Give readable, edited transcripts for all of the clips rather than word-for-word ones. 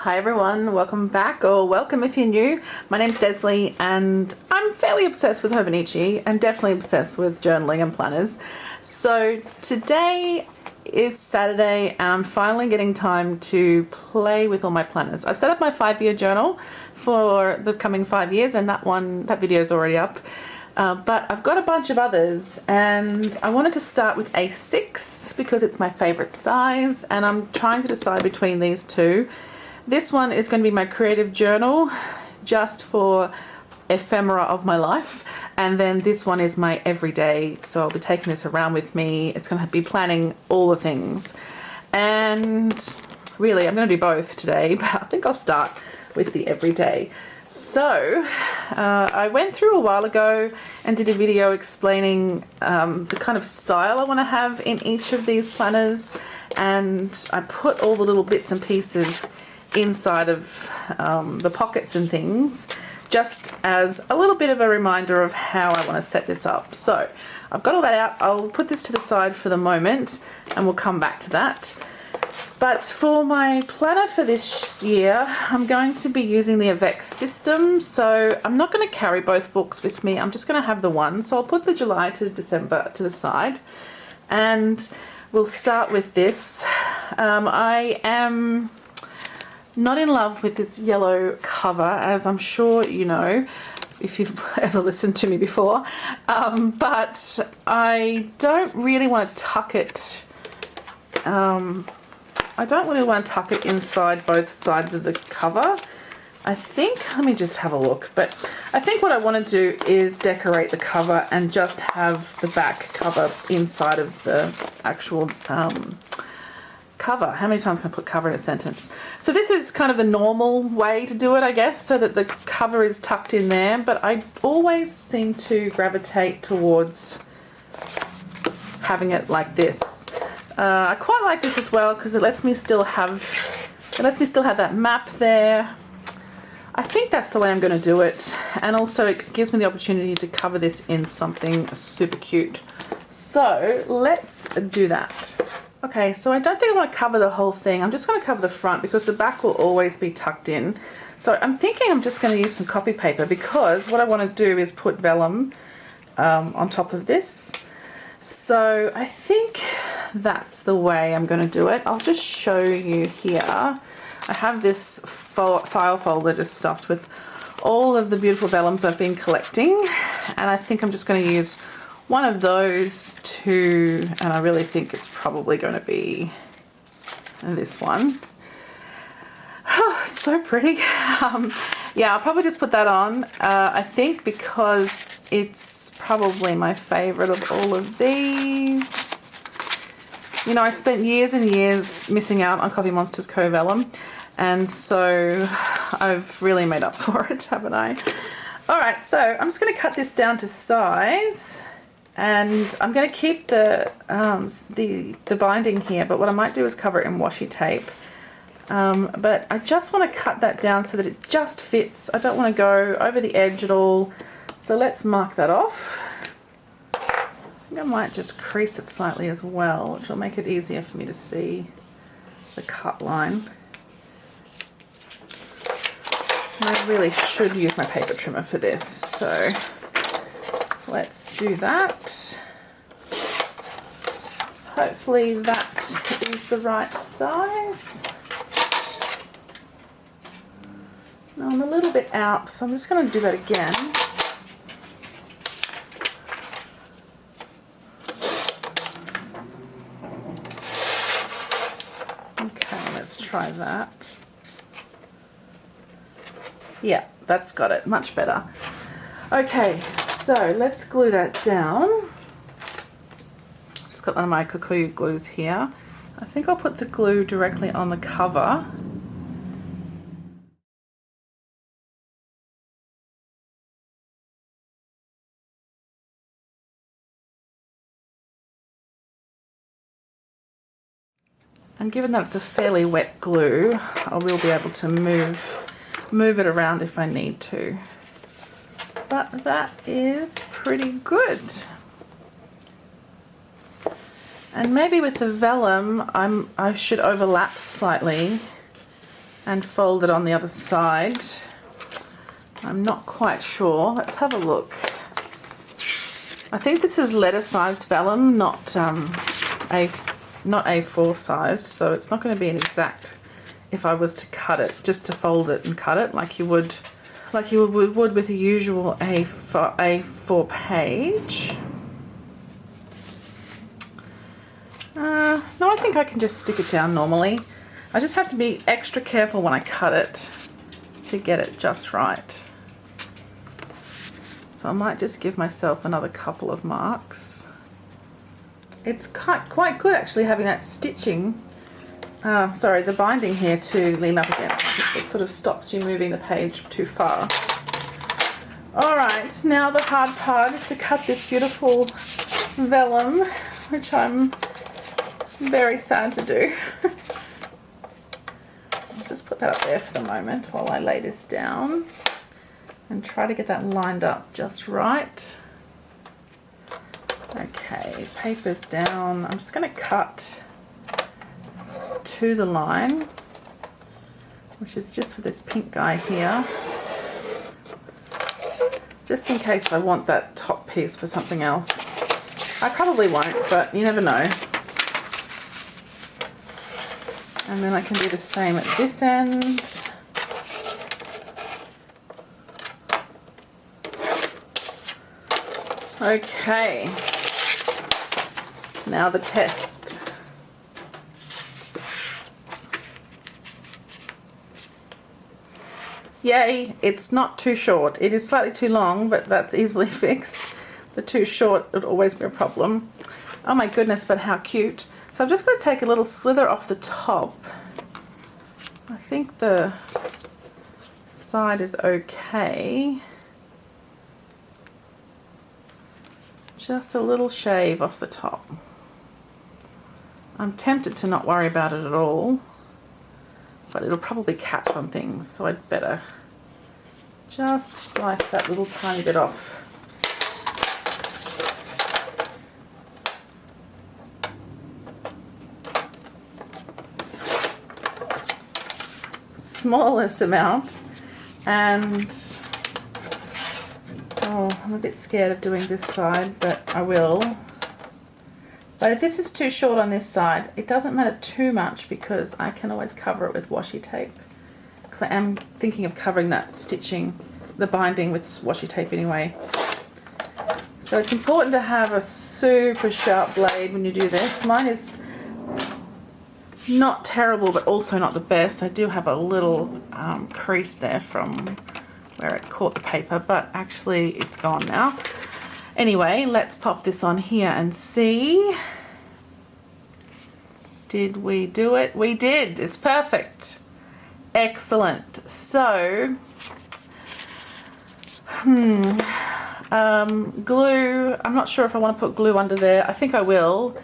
Hi everyone, welcome back, or welcome if you're new. My name's Desley and I'm fairly obsessed with Hobonichi and definitely obsessed with journaling and planners. So today is Saturday and I'm finally getting time to play with all my planners. I've set up my 5-year journal for the coming 5 years and that video is already up. But I've got a bunch of others and I wanted to start with A6 because it's my favorite size and I'm trying to decide between these two. This one is going to be my creative journal just for ephemera of my life, and then this one is my everyday, so I'll be taking this around with me. It's going to be planning all the things, and really I'm going to do both today, but I think I'll start with the everyday. So I went through a while ago and did a video explaining the kind of style I want to have in each of these planners, and I put all the little bits and pieces inside of the pockets and things just as a little bit of a reminder of how I want to set this up. So I've got all that out. I'll put this to the side for the moment and we'll come back to that. But for my planner for this year, I'm going to be using the Avec system. So I'm not going to carry both books with me. I'm just going to have the one. So I'll put the July to December to the side and we'll start with this. I am not in love with this yellow cover, as I'm sure you know if you've ever listened to me before, but I don't really want to tuck it inside both sides of the cover. I think, let me just have a look, but I think what I want to do is decorate the cover and just have the back cover inside of the actual cover. How many times can I put cover in a sentence? So this is kind of the normal way to do it, I guess, so that the cover is tucked in there, but I always seem to gravitate towards having it like this. I quite like this as well because it lets me still have that map there. I think that's the way I'm going to do it, and also it gives me the opportunity to cover this in something super cute. So let's do that. Okay, so I don't think I want to cover the whole thing. I'm just going to cover the front because the back will always be tucked in. So I'm thinking I'm just going to use some copy paper because what I want to do is put vellum on top of this. So I think that's the way I'm going to do it. I'll just show you here. I have this file folder just stuffed with all of the beautiful vellums I've been collecting, and I think I'm just going to use one of those two, and I really think it's probably going to be this one. Oh, so pretty. Yeah, I'll probably just put that on, I think, because it's probably my favorite of all of these. You know, I spent years and years missing out on Coffee Monster's Co-Vellum, and so I've really made up for it, haven't I? All right, so I'm just going to cut this down to size. And I'm going to keep the binding here, but what I might do is cover it in washi tape. But I just want to cut that down so that it just fits. I don't want to go over the edge at all. So let's mark that off. I think I might just crease it slightly as well, which will make it easier for me to see the cut line. And I really should use my paper trimmer for this, so let's do that. Hopefully that is the right size. Now I'm a little bit out, so I'm just going to do that again. Okay, let's try that. Yeah, that's got it. Much better. Okay. So let's glue that down. Just got one of my Kikuyu glues here. I think I'll put the glue directly on the cover. And given that it's a fairly wet glue, I will be able to move it around if I need to. But that is pretty good. And maybe with the vellum, I should overlap slightly and fold it on the other side. I'm not quite sure. Let's have a look. I think this is letter-sized vellum, not A4 sized, so it's not going to be an exact. If I was to cut it, just to fold it and cut it like you would with a usual A4 page. No, I think I can just stick it down normally. I just have to be extra careful when I cut it to get it just right. So I might just give myself another couple of marks. It's quite good actually having that stitching, the binding here to lean up against. It sort of stops you moving the page too far. Alright, now the hard part is to cut this beautiful vellum, which I'm very sad to do. I'll just put that up there for the moment while I lay this down and try to get that lined up just right. Okay, paper's down. I'm just going to cut to the line, which is just for this pink guy here, just in case I want that top piece for something else. I probably won't, but you never know. And then I can do the same at this end. Okay, now the test. Yay, it's not too short. It is slightly too long, but that's easily fixed. The too short would always be a problem. Oh my goodness, but how cute. So I'm just going to take a little slither off the top. I think the side is okay. Just a little shave off the top. I'm tempted to not worry about it at all, but it'll probably catch on things, so I'd better just slice that little tiny bit off. Smallest amount, and I'm a bit scared of doing this side, but I will. But if this is too short on this side, it doesn't matter too much because I can always cover it with washi tape, because I am thinking of covering that stitching, the binding with washi tape anyway. So it's important to have a super sharp blade when you do this. Mine is not terrible, but also not the best. I do have a little crease there from where it caught the paper, but actually it's gone now. Anyway, let's pop this on here and see. Did we do it? We did. It's perfect. Excellent. So, glue. I'm not sure if I want to put glue under there. I think I will.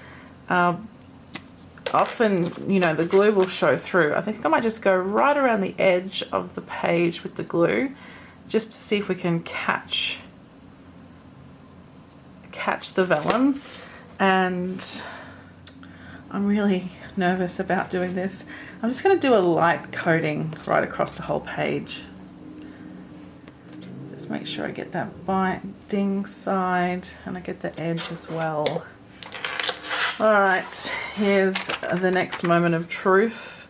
Often, you know, the glue will show through. I think I might just go right around the edge of the page with the glue, just to see if we can catch the vellum. And I'm really nervous about doing this. I'm just going to do a light coating right across the whole page. Just make sure I get that binding side and I get the edge as well. Alright, here's the next moment of truth.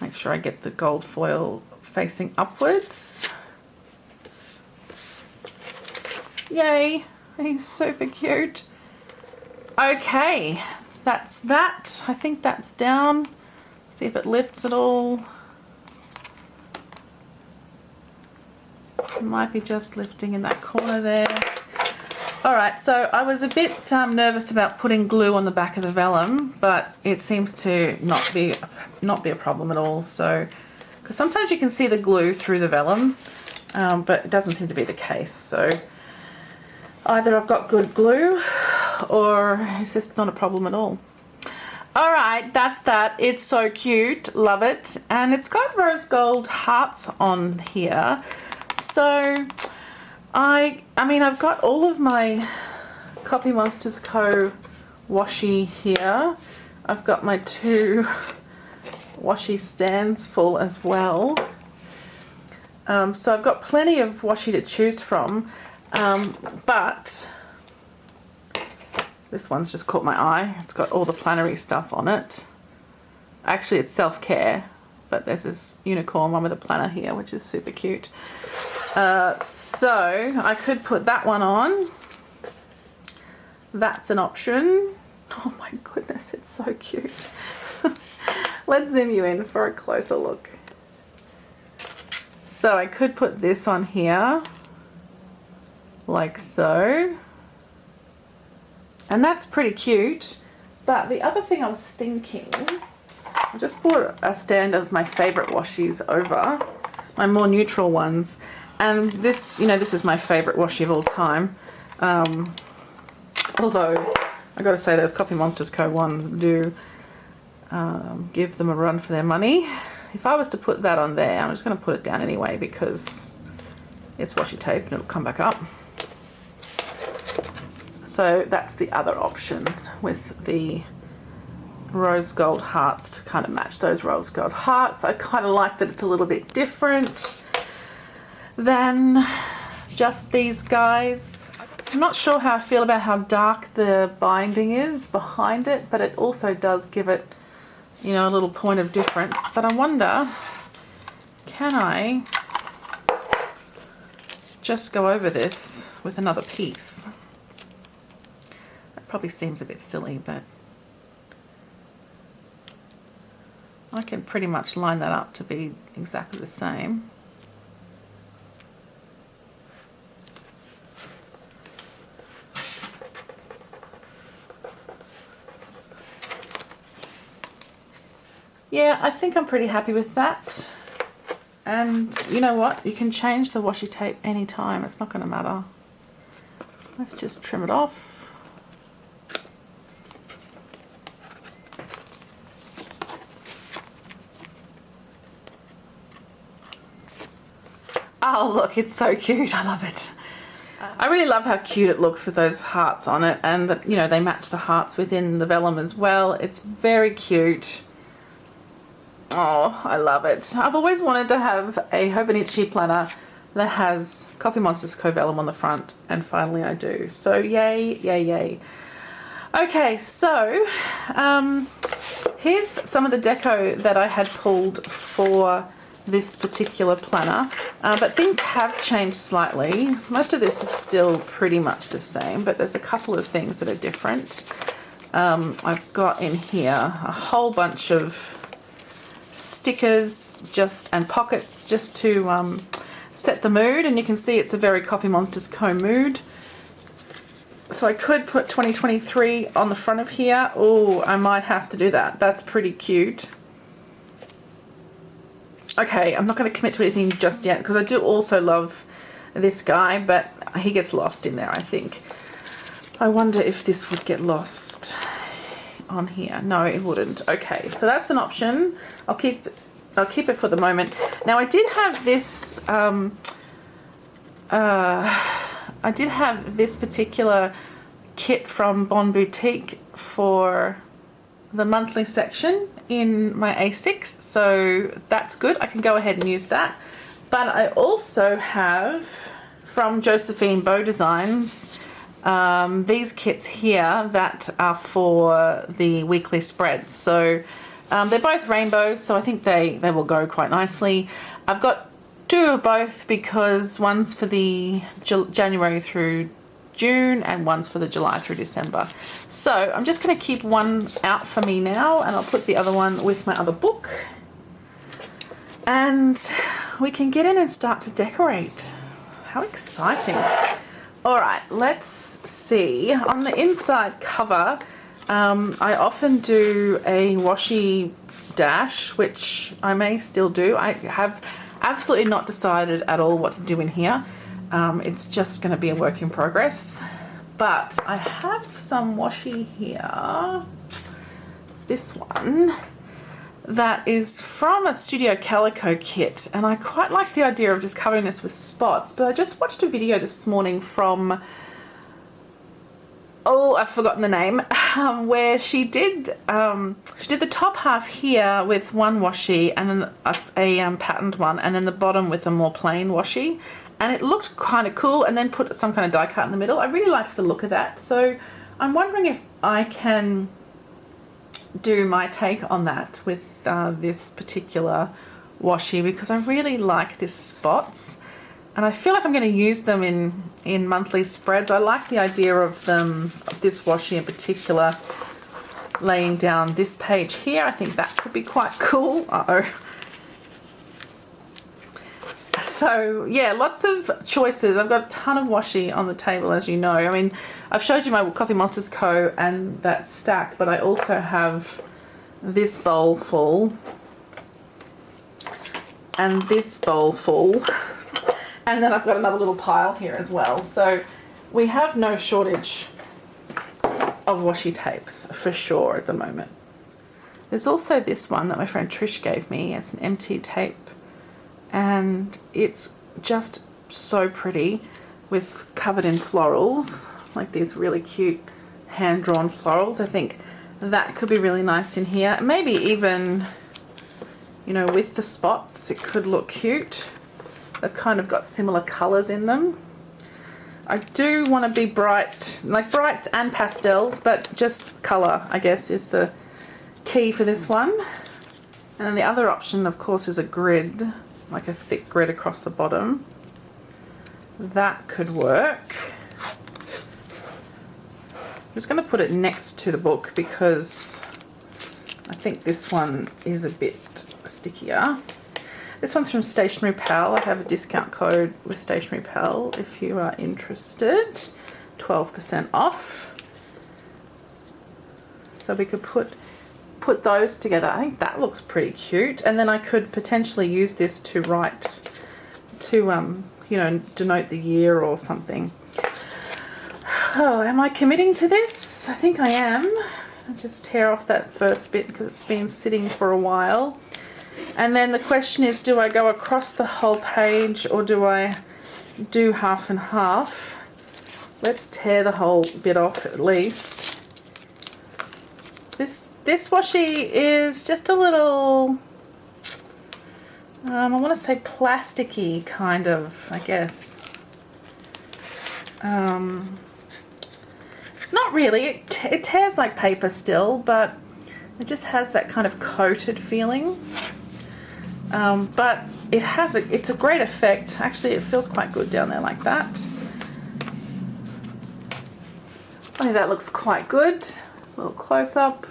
Make sure I get the gold foil facing upwards. Yay, he's super cute. Okay, that's that. I think that's down. See if it lifts at all. It might be just lifting in that corner there. Alright, so I was a bit nervous about putting glue on the back of the vellum, but it seems to not be a problem at all. So, because sometimes you can see the glue through the vellum, but it doesn't seem to be the case. So either I've got good glue or it's just not a problem at all. Alright, that's that. It's so cute. Love it. And it's got rose gold hearts on here. So I mean, I've got all of my Coffee Monsters Co. washi here. I've got my two washi stands full as well. So I've got plenty of washi to choose from, but this one's just caught my eye. It's got all the plannery stuff on it. Actually, it's self-care, but there's this unicorn one with a planner here, which is super cute. So I could put that one on. That's an option. Oh my goodness, it's so cute. Let's zoom you in for a closer look. So I could put this on here, like so. And that's pretty cute. But the other thing I was thinking, I just bought a stand of my favorite washies over, my more neutral ones. And this, you know, this is my favorite washi of all time. Although, I gotta say those Coffee Monsters Co. ones do give them a run for their money. If I was to put that on there, I'm just gonna put it down anyway because it's washi tape and it'll come back up. So that's the other option with the rose gold hearts to kind of match those rose gold hearts. I kind of like that it's a little bit different than just these guys. I'm not sure how I feel about how dark the binding is behind it, but it also does give it, you know, a little point of difference. But I wonder, can I just go over this with another piece? That probably seems a bit silly, but I can pretty much line that up to be exactly the same. Yeah, I think I'm pretty happy with that. And you know what? You can change the washi tape anytime. It's not going to matter. Let's just trim it off. Oh, look, it's so cute. I love it. I really love how cute it looks with those hearts on it, and that, you know, they match the hearts within the vellum as well. It's very cute. Oh, I love it. I've always wanted to have a Hobonichi planner that has Coffee Monsters Co. vellum on the front, and finally I do. So yay, yay, yay. Okay, so here's some of the deco that I had pulled for this particular planner, but things have changed slightly. Most of this is still pretty much the same, but there's a couple of things that are different. I've got in here a whole bunch of stickers and pockets just to set the mood, and you can see it's a very Coffee Monsters Co. mood. So I could put 2023 on the front of here. Oh, I might have to do that. That's pretty cute. Okay, I'm not going to commit to anything just yet because I do also love this guy, but he gets lost in there, I think. I wonder if this would get lost on here. No, it wouldn't. Okay, so that's an option. I'll keep it for the moment. Now I did have this particular kit from Bon Boutique for the monthly section in my A6, so that's good. I can go ahead and use that. But I also have from Josephine Bow Designs these kits here that are for the weekly spreads. So they're both rainbow, so I think they will go quite nicely. I've got two of both because one's for the January through June and one's for the July through December. So I'm just going to keep one out for me now, and I'll put the other one with my other book, and we can get in and start to decorate. How exciting. Alright, let's see. On the inside cover, I often do a washi dash, which I may still do. I have absolutely not decided at all what to do in here. It's just going to be a work in progress. But I have some washi here. This one that is from a Studio Calico kit, and I quite like the idea of just covering this with spots, but I just watched a video this morning from oh, I've forgotten the name, where she did the top half here with one washi and then a patterned one, and then the bottom with a more plain washi, and it looked kind of cool, and then put some kind of die cut in the middle. I really liked the look of that, so I'm wondering if I can do my take on that with this particular washi, because I really like this spots. And I feel like I'm going to use them in monthly spreads. I like the idea of them, of this washi in particular, laying down this page here. I think that could be quite cool. Uh-oh. So yeah, lots of choices. I've got a ton of washi on the table, as you know. I mean, I've showed you my Coffee Monsters Co. and that stack, but I also have this bowl full and this bowl full. And then I've got another little pile here as well. So we have no shortage of washi tapes for sure at the moment. There's also this one that my friend Trish gave me. It's an MT tape, and it's just so pretty, with covered in florals, like these really cute hand-drawn florals. I think that could be really nice in here. Maybe even, you know, with the spots, it could look cute. They've kind of got similar colours in them. I do want to be bright, like brights and pastels, but just colour, I guess, is the key for this one. And then the other option, of course, is a grid, like a thick grid across the bottom. That could work. I'm just going to put it next to the book because I think this one is a bit stickier. This one's from Stationery Pal. I have a discount code with Stationery Pal if you are interested. 12% off. So we could put those together. I think that looks pretty cute. And then I could potentially use this to write, to you know, denote the year or something. Oh, am I committing to this? I think I am. I'll just tear off that first bit because it's been sitting for a while. And then the question is, do I go across the whole page or do I do half and half? Let's tear the whole bit off at least. This washi is just a little, I want to say plasticky kind of, I guess. Not really, it tears like paper still, but it just has that kind of coated feeling. But it's a great effect. Actually, it feels quite good down there like that. I think that looks quite good. It's a little close up.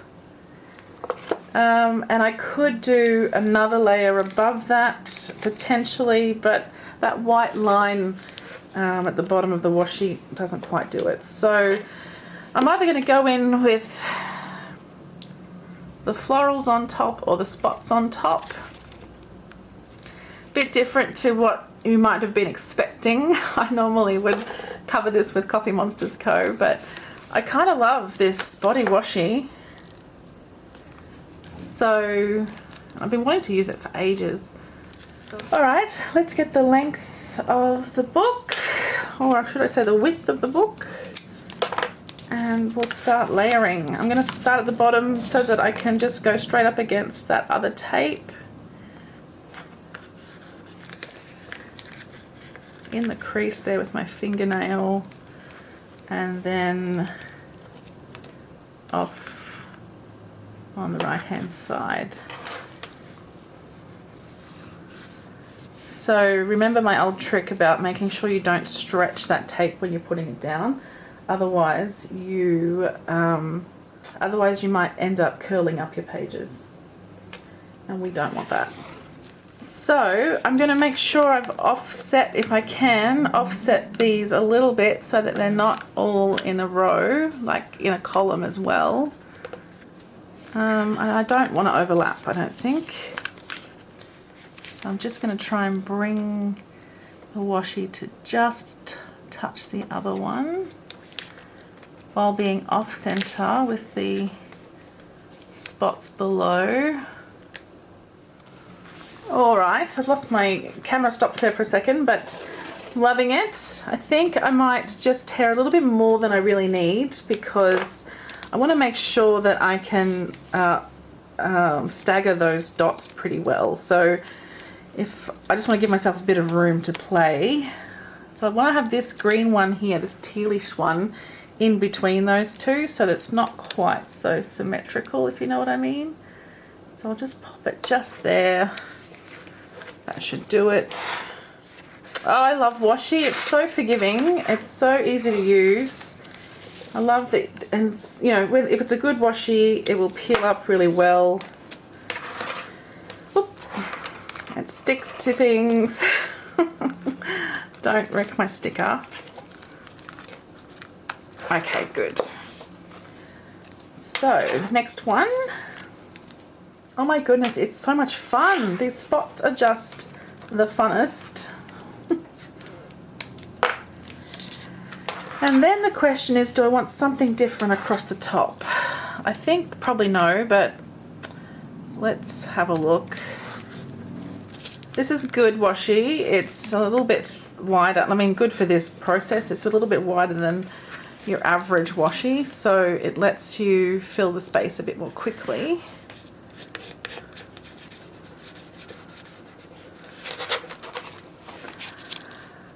And I could do another layer above that, potentially, but that white line at the bottom of the washi doesn't quite do it. So I'm either going to go in with the florals on top or the spots on top. Bit different to what you might have been expecting. I normally would cover this with Coffee Monsters Co., but I kind of love this body washi. So I've been wanting to use it for ages. Alright, let's get the length of the book, or should I say the width of the book, and we'll start layering. I'm going to start at the bottom so that I can just go straight up against that other tape. In the crease there with my fingernail, and then off on the right hand side. So remember my old trick about making sure you don't stretch that tape when you're putting it down, otherwise you might end up curling up your pages, and we don't want that. So I'm going to make sure I've offset, if I can, offset these a little bit so that they're not all in a row, like in a column as well. And I don't want to overlap, I don't think. So I'm just going to try and bring the washi to just touch the other one while being off center with the spots below. Alright, I've lost my camera, stopped there for a second, but Loving it. I think I might just tear a little bit more than I really need because I want to make sure that I can stagger those dots pretty well. So if I just want to give myself a bit of room to play. So I want to have this green one here, this tealish one, in between those two so that it's not quite so symmetrical, if you know what I mean. So I'll just pop it just there. That should do it. Oh, I love washi. It's so forgiving. It's so easy to use. I love that, and you know, if it's a good washi, it will peel up really well. Oop. It sticks to things. Don't wreck my sticker. Okay, good. So, next one. Oh my goodness, it's so much fun. These spots are just the funnest. And then the question is, do I want something different across the top? I think probably no, but let's have a look. This is good washi. It's a little bit wider. I mean, good for this process. It's a little bit wider than your average washi, so it lets you fill the space a bit more quickly.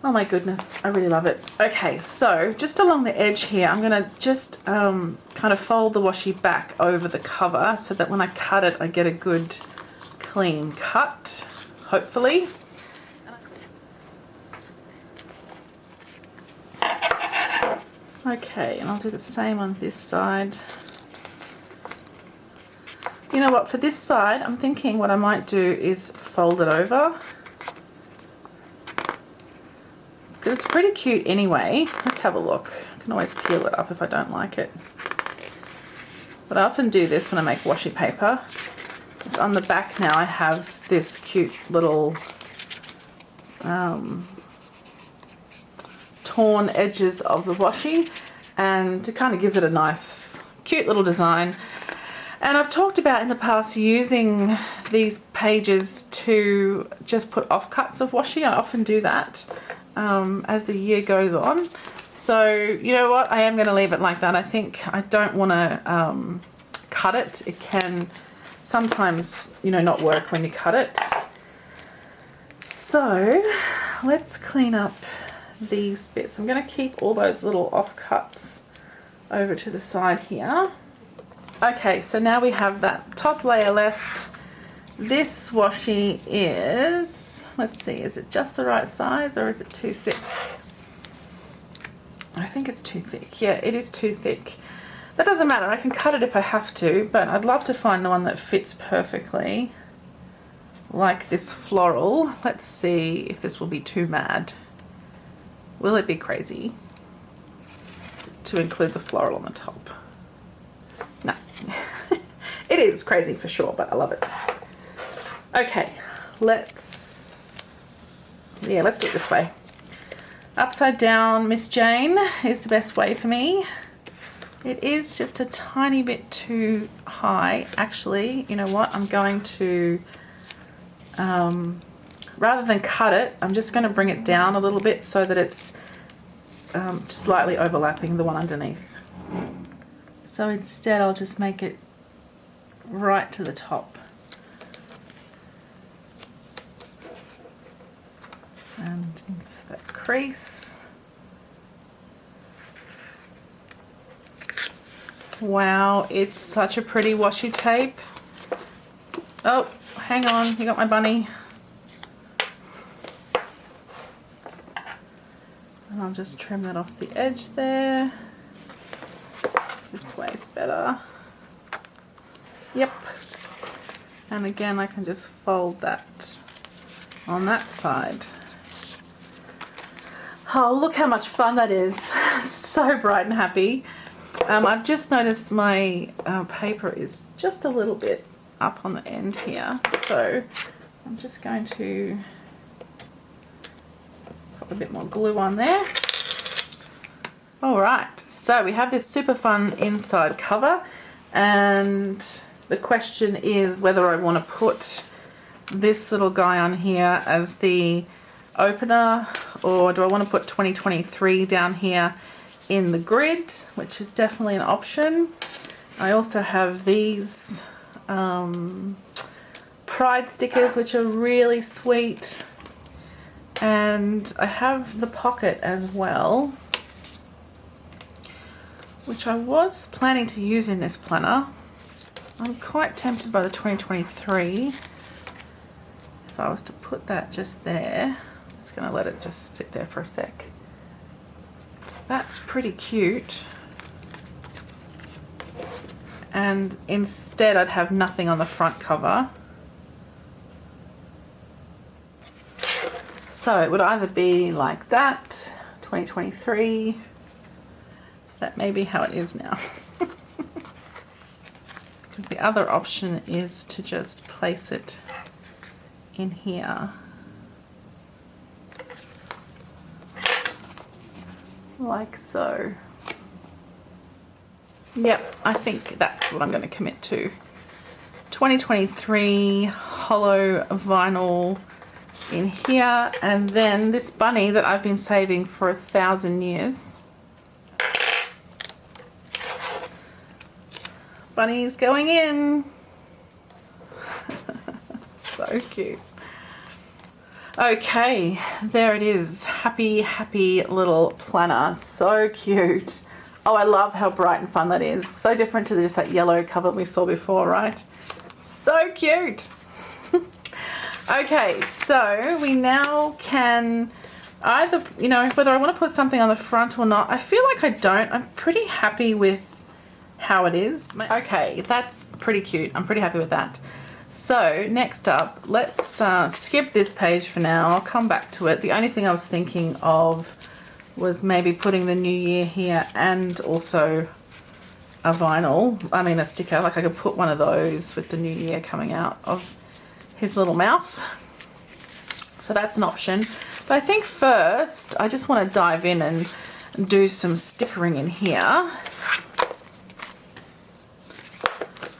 Oh my goodness, I really love it. Okay, so just along the edge here, I'm going to just kind of fold the washi back over the cover so that when I cut it, I get a good clean cut, hopefully. Okay, and I'll do the same on this side. You know what, for this side, I'm thinking what I might do is fold it over. Because it's pretty cute anyway. Let's have a look. I can always peel it up if I don't like it. But I often do this when I make washi paper. Because on the back now I have this cute little torn edges of the washi, and it kind of gives it a nice cute little design. And I've talked about in the past using these pages to just put offcuts of washi. I often do that as the year goes on. So you know what, I am going to leave it like that. I think I don't want to cut it. It can sometimes, you know, not work when you cut it. So let's clean up these bits. I'm going to keep all those little offcuts over to the side here. Okay, so now we have that top layer left. This washi is, let's see, is it just the right size or is it too thick? I think it's too thick. Yeah, it is too thick. That doesn't matter, I can cut it if I have to, but I'd love to find the one that fits perfectly, like this floral. Let's see if this will be too mad. Will it be crazy to include the floral on the top? No. It is crazy for sure, but I love it. Okay, let's do it this way. Upside down Miss Jane is the best way for me. It is just a tiny bit too high. Actually, you know what? I'm going to, rather than cut it, I'm just going to bring it down a little bit so that it's slightly overlapping the one underneath. So instead I'll just make it right to the top. And into that crease. Wow, it's such a pretty washi tape. Oh, hang on, you got my bunny. And I'll just trim that off the edge there. This way's better. Yep. And again, I can just fold that on that side. Oh, look how much fun that is. So bright and happy. I've just noticed my paper is just a little bit up on the end here. So I'm just going to put a bit more glue on there. Alright, so we have this super fun inside cover, and the question is whether I want to put this little guy on here as the opener, or do I want to put 2023 down here in the grid, which is definitely an option. I also have these Pride stickers, which are really sweet, and I have the pocket as well, which I was planning to use in this planner. I'm quite tempted by the 2023. If I was to put that just there, I'm just going to let it just sit there for a sec. That's pretty cute. And instead I'd have nothing on the front cover. So it would either be like that, 2023. That may be how it is now. Because the other option is to just place it in here. Like so. Yep, I think that's what I'm going to commit to. 2023 hollow vinyl in here, and then this bunny that I've been saving for 1,000 years. Bunny's going in. So cute. Okay, there it is. Happy, happy little planner. So cute. Oh, I love how bright and fun that is. So different to just that yellow cover we saw before, right? So cute. Okay, so we now can either, you know, whether I want to put something on the front or not. I feel like I don't. I'm pretty happy with how it is. Okay, that's pretty cute. I'm pretty happy with that. So next up, let's skip this page for now. I'll come back to it. The only thing I was thinking of was maybe putting the new year here and also a vinyl, I mean a sticker. Like I could put one of those with the new year coming out of his little mouth. So that's an option. But I think first I just want to dive in and do some stickering in here.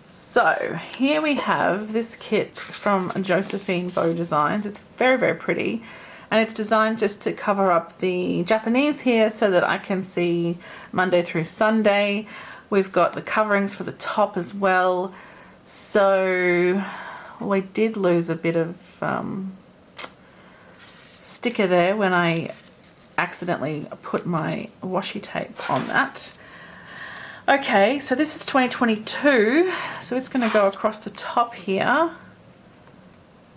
So here we have this kit from Josephine Bow Designs. It's very, very pretty. And it's designed just to cover up the Japanese here so that I can see Monday through Sunday. We've got the coverings for the top as well. So we did lose a bit of sticker there when I accidentally put my washi tape on that. Okay, so this is 2022, so it's going to go across the top here.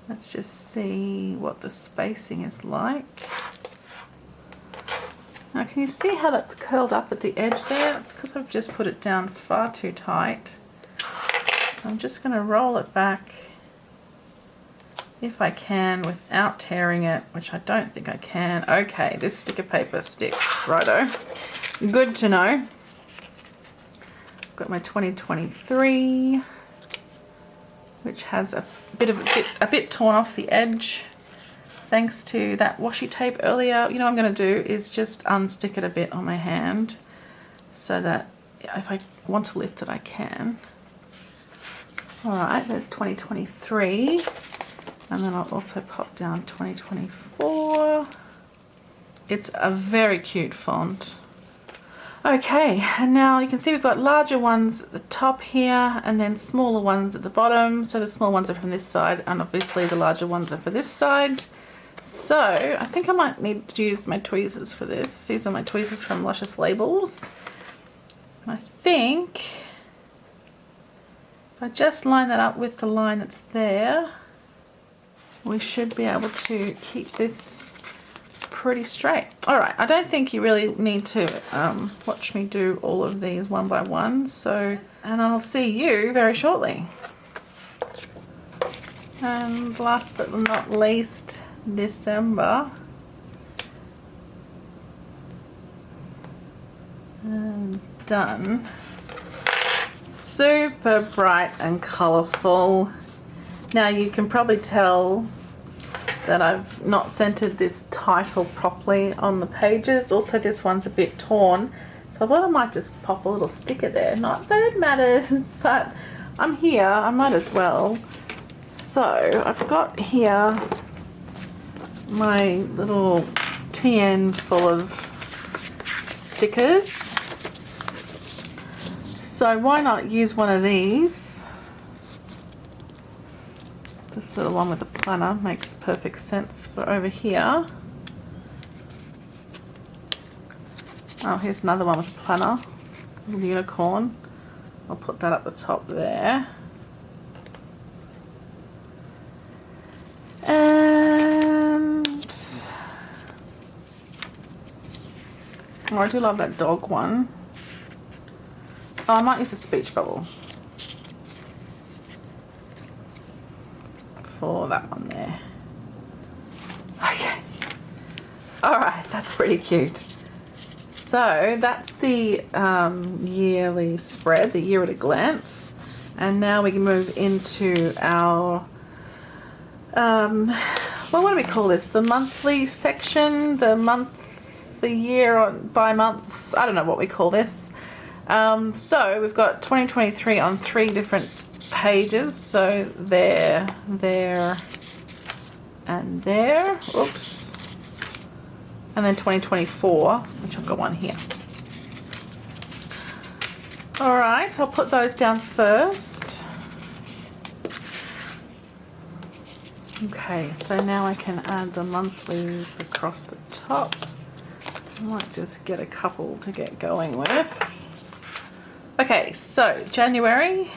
Let's just see what the spacing is like. Now can you see how that's curled up at the edge there? That's because I've just put it down far too tight. So I'm just going to roll it back if I can without tearing it, which I don't think I can. Okay, this sticker paper sticks, righto. Good to know. Got my 2023, which has a bit torn off the edge thanks to that washi tape earlier. You know what I'm going to do is just unstick it a bit on my hand so that if I want to lift it I can. Alright, there's 2023, and then I'll also pop down 2024. It's a very cute font. Okay, and now you can see we've got larger ones at the top here and then smaller ones at the bottom. So the small ones are from this side and obviously the larger ones are for this side. So I think I might need to use my tweezers for this. These are my tweezers from Luscious Labels. I think if I just line that up with the line that's there, we should be able to keep this pretty straight. Alright, I don't think you really need to watch me do all of these one by one, so, and I'll see you very shortly. And last but not least, December. And done. Super bright and colourful. Now you can probably tell that I've not centered this title properly on the pages. Also this one's a bit torn, so I thought I might just pop a little sticker there. Not that it matters, but I'm here, I might as well. So I've got here my little TN full of stickers. So why not use one of these? This little one with the planner makes perfect sense for over here. Oh, here's another one with a planner, little unicorn. I'll put that up the top there. And oh, I do love that dog one. Oh, I might use a speech bubble for that one there. Okay. Alright, that's pretty cute. So that's the yearly spread, the year at a glance. And now we can move into our, well, what do we call this? The monthly section, the month, the year on by months. I don't know what we call this. So we've got 2023 on 3 different pages. So there, and there. Oops. And then 2024, which I've got one here. All right, I'll put those down first. Okay, so now I can add the monthlies across the top. I might just get a couple to get going with. Okay, so January.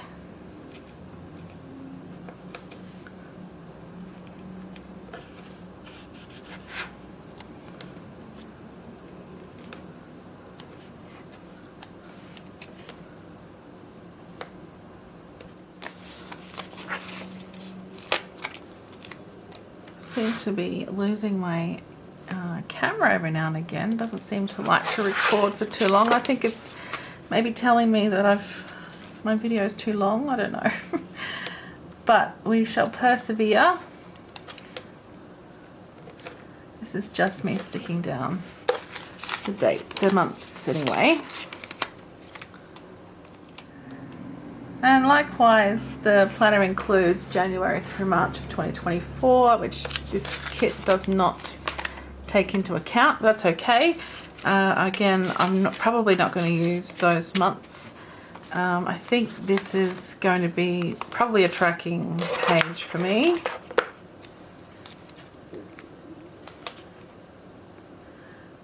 Seem to be losing my camera every now and again. Doesn't seem to like to record for too long. I think it's maybe telling me that my video is too long. I don't know. But we shall persevere. This is just me sticking down the date, the months anyway. And likewise, the planner includes January through March of 2024, which this kit does not take into account. That's okay. Again, I'm probably not going to use those months. I think this is going to be probably a tracking page for me.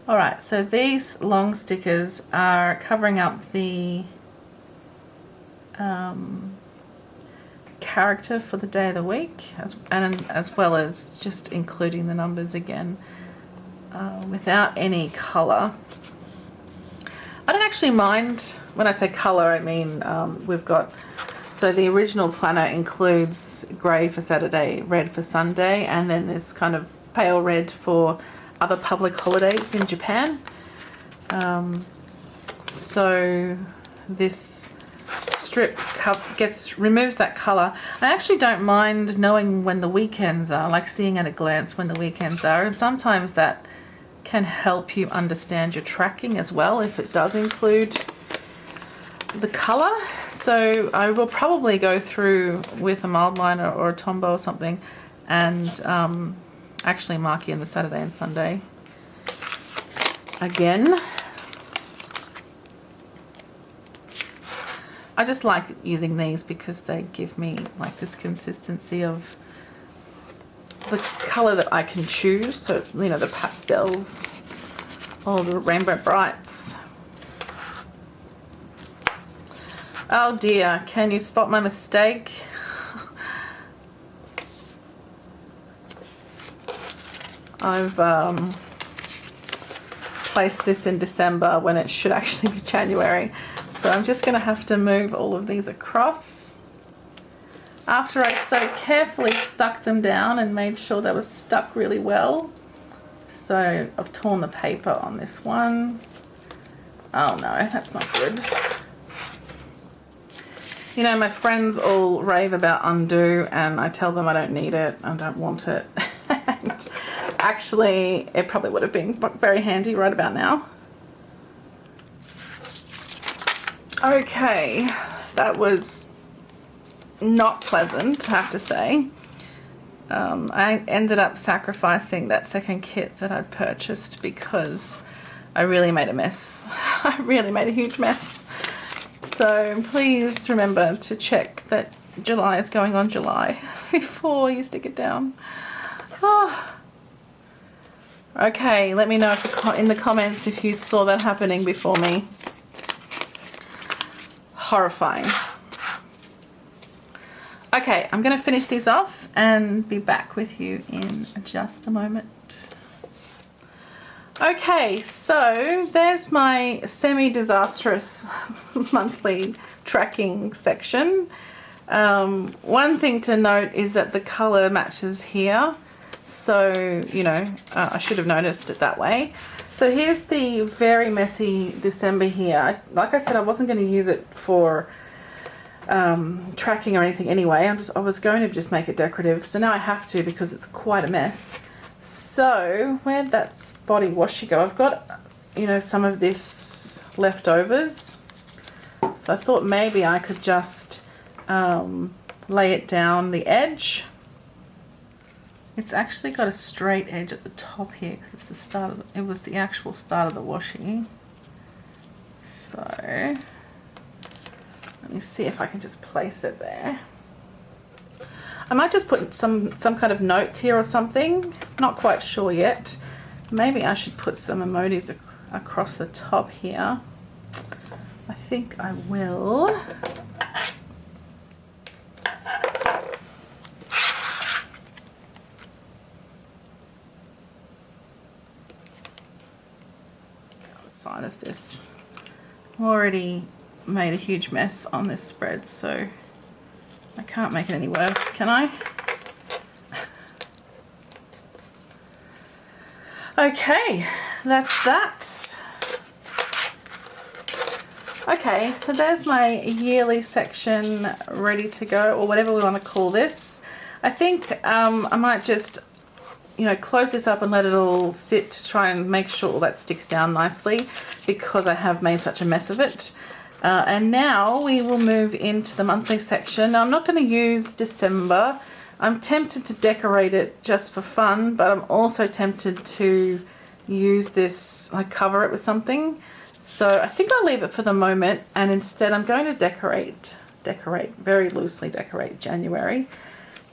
Alright, so these long stickers are covering up the character for the day of the week, as well as just including the numbers again without any colour. I don't actually mind when I say colour. I mean we've got, so the original planner includes grey for Saturday, red for Sunday, and then this kind of pale red for other public holidays in Japan. So this strip removes that colour. I actually don't mind knowing when the weekends are, like seeing at a glance when the weekends are, and sometimes that can help you understand your tracking as well if it does include the colour. So I will probably go through with a mild liner or a Tombow or something and actually mark in the Saturday and Sunday again. I just like using these because they give me like this consistency of the colour that I can choose. So it's, you know, the pastels or the Rainbow Brights. Oh dear, can you spot my mistake? I've placed this in December when it should actually be January. So I'm just going to have to move all of these across. After I so carefully stuck them down and made sure they were stuck really well. So I've torn the paper on this one. Oh no, that's not good. You know, my friends all rave about undo and I tell them I don't need it, I don't want it. And actually, it probably would have been very handy right about now. Okay, that was not pleasant, I have to say. I ended up sacrificing that second kit that I'd purchased because I really made a mess. I really made a huge mess. So please remember to check that July is going on July before you stick it down. Oh. Okay, let me know in the comments if you saw that happening before me. Horrifying. Okay, I'm going to finish these off and be back with you in just a moment. Okay, so there's my semi-disastrous monthly tracking section. One thing to note is that the colour matches here. So, you know, I should have noticed it that way. So here's the very messy December here. Like I said, I wasn't going to use it for tracking or anything anyway. I was going to just make it decorative. So now I have to because it's quite a mess. So where'd that spotty washi go? I've got, you know, some of this leftovers. So I thought maybe I could just lay it down the edge. It's actually got a straight edge at the top here because it's the start of it was the actual start of the washi. So let me see if I can just place it there. I might just put some kind of notes here or something. Not quite sure yet. Maybe I should put some emojis across the top here. I think I will. Side of this. I've already made a huge mess on this spread, so I can't make it any worse, can I? Okay, that's that. Okay, so there's my yearly section ready to go, or whatever we want to call this. I think I might just, you know, close this up and let it all sit to try and make sure all that sticks down nicely because I have made such a mess of it. And now we will move into the monthly section. Now, I'm not going to use December. I'm tempted to decorate it just for fun, but I'm also tempted to use this, like cover it with something. So I think I'll leave it for the moment, and instead I'm going to decorate, very loosely decorate January,